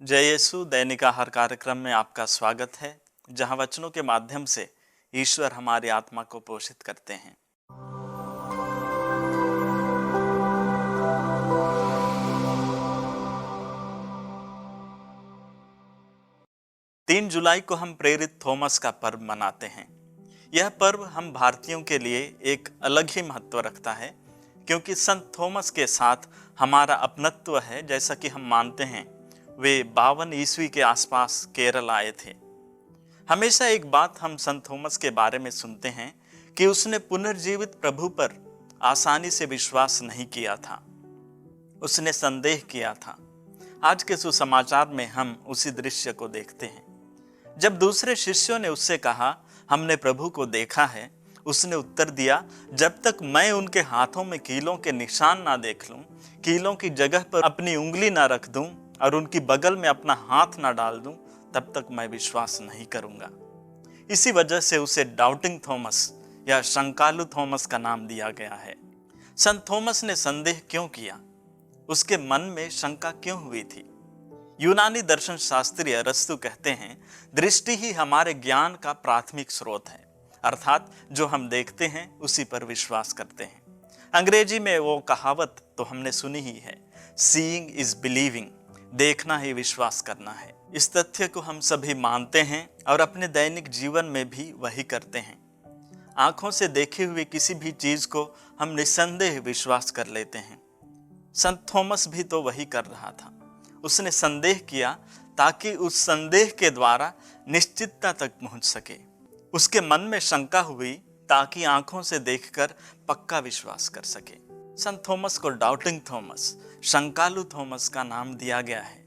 जय यीशु दैनिक आहार कार्यक्रम में आपका स्वागत है, जहां वचनों के माध्यम से ईश्वर हमारी आत्मा को पोषित करते हैं। तीन जुलाई को हम प्रेरित थॉमस का पर्व मनाते हैं। यह पर्व हम भारतीयों के लिए एक अलग ही महत्व रखता है, क्योंकि संत थॉमस के साथ हमारा अपनत्व है। जैसा कि हम मानते हैं, वे 52 ईस्वी के आसपास केरल आए थे। हमेशा एक बात हम संत थॉमस के बारे में सुनते हैं कि उसने पुनर्जीवित प्रभु पर आसानी से विश्वास नहीं किया था, उसने संदेह किया था। आज के सुसमाचार में हम उसी दृश्य को देखते हैं। जब दूसरे शिष्यों ने उससे कहा, हमने प्रभु को देखा है, उसने उत्तर दिया, जब तक मैं उनके हाथों में कीलों के निशान ना देख लूं, कीलों की जगह पर अपनी उंगली ना रख दूं और उनकी बगल में अपना हाथ ना डाल दूं, तब तक मैं विश्वास नहीं करूंगा। इसी वजह से उसे डाउटिंग थॉमस या शंकालु थॉमस का नाम दिया गया है। संत थॉमस ने संदेह क्यों किया? उसके मन में शंका क्यों हुई थी? यूनानी दर्शन शास्त्री अरस्तु कहते हैं, दृष्टि ही हमारे ज्ञान का प्राथमिक स्रोत है, अर्थात जो हम देखते हैं उसी पर विश्वास करते हैं। अंग्रेजी में वो कहावत तो हमने सुनी ही है, सीइंग इज बिलीविंग, देखना ही विश्वास करना है। इस तथ्य को हम सभी मानते हैं और अपने दैनिक जीवन में भी वही करते हैं। आंखों से देखी हुई किसी भी चीज को हम निस्संदेह विश्वास कर लेते हैं। संत थॉमस भी तो वही कर रहा था। उसने संदेह किया ताकि उस संदेह के द्वारा निश्चितता तक पहुंच सके। उसके मन में शंका हुई ताकि आंखों से देखकर पक्का विश्वास कर सके। संत थॉमस को डाउटिंग थॉमस, शंकालु थॉमस का नाम दिया गया है।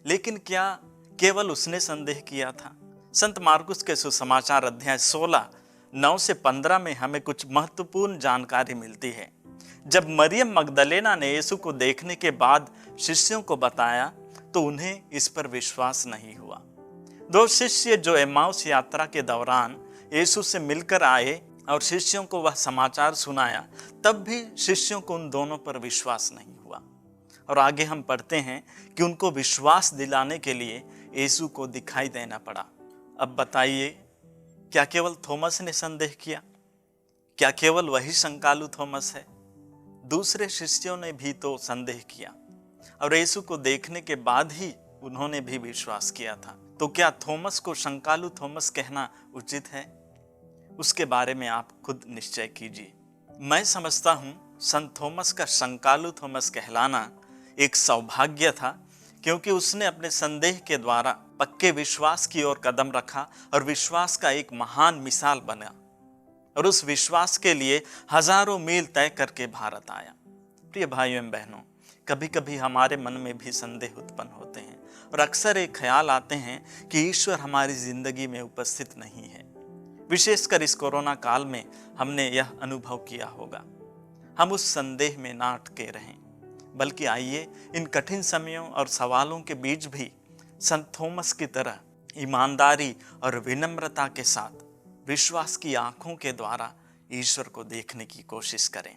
लेकिन क्या केवल उसने संदेह किया था? संत मार्कुस के सुसमाचार अध्याय 16 9 से 15 में हमें कुछ महत्वपूर्ण जानकारी मिलती है। जब मरियम मगदलेना ने यीशु को देखने के बाद शिष्यों को बताया, तो उन्हें इस पर विश्वास नहीं हुआ। दो शिष्य जो एम्माउस यात्रा के दौरान यीशु से मिलकर आए और शिष्यों को वह समाचार सुनाया, तब भी शिष्यों को उन दोनों पर विश्वास नहीं हुआ। और आगे हम पढ़ते हैं कि उनको विश्वास दिलाने के लिए यीशु को दिखाई देना पड़ा। अब बताइए, क्या केवल थॉमस ने संदेह किया? क्या केवल वही शंकालु थॉमस है? दूसरे शिष्यों ने भी तो संदेह किया और यीशु को देखने के बाद ही उन्होंने भी विश्वास किया था। तो क्या थॉमस को शंकालु थॉमस कहना उचित है? उसके बारे में आप खुद निश्चय कीजिए। मैं समझता हूं संत थॉमस का शंकालु थॉमस कहलाना एक सौभाग्य था, क्योंकि उसने अपने संदेह के द्वारा पक्के विश्वास की ओर कदम रखा और विश्वास का एक महान मिसाल बना, और उस विश्वास के लिए हजारों मील तय करके भारत आया। प्रिय भाइयों एवं बहनों, कभी कभी हमारे मन में भी संदेह उत्पन्न होते हैं और अक्सर एक ख्याल आते हैं कि ईश्वर हमारी जिंदगी में उपस्थित नहीं है। विशेषकर इस कोरोना काल में हमने यह अनुभव किया होगा। हम उस संदेह में ना अटके रहें, बल्कि आइए इन कठिन समयों और सवालों के बीच भी संत थॉमस की तरह ईमानदारी और विनम्रता के साथ विश्वास की आंखों के द्वारा ईश्वर को देखने की कोशिश करें।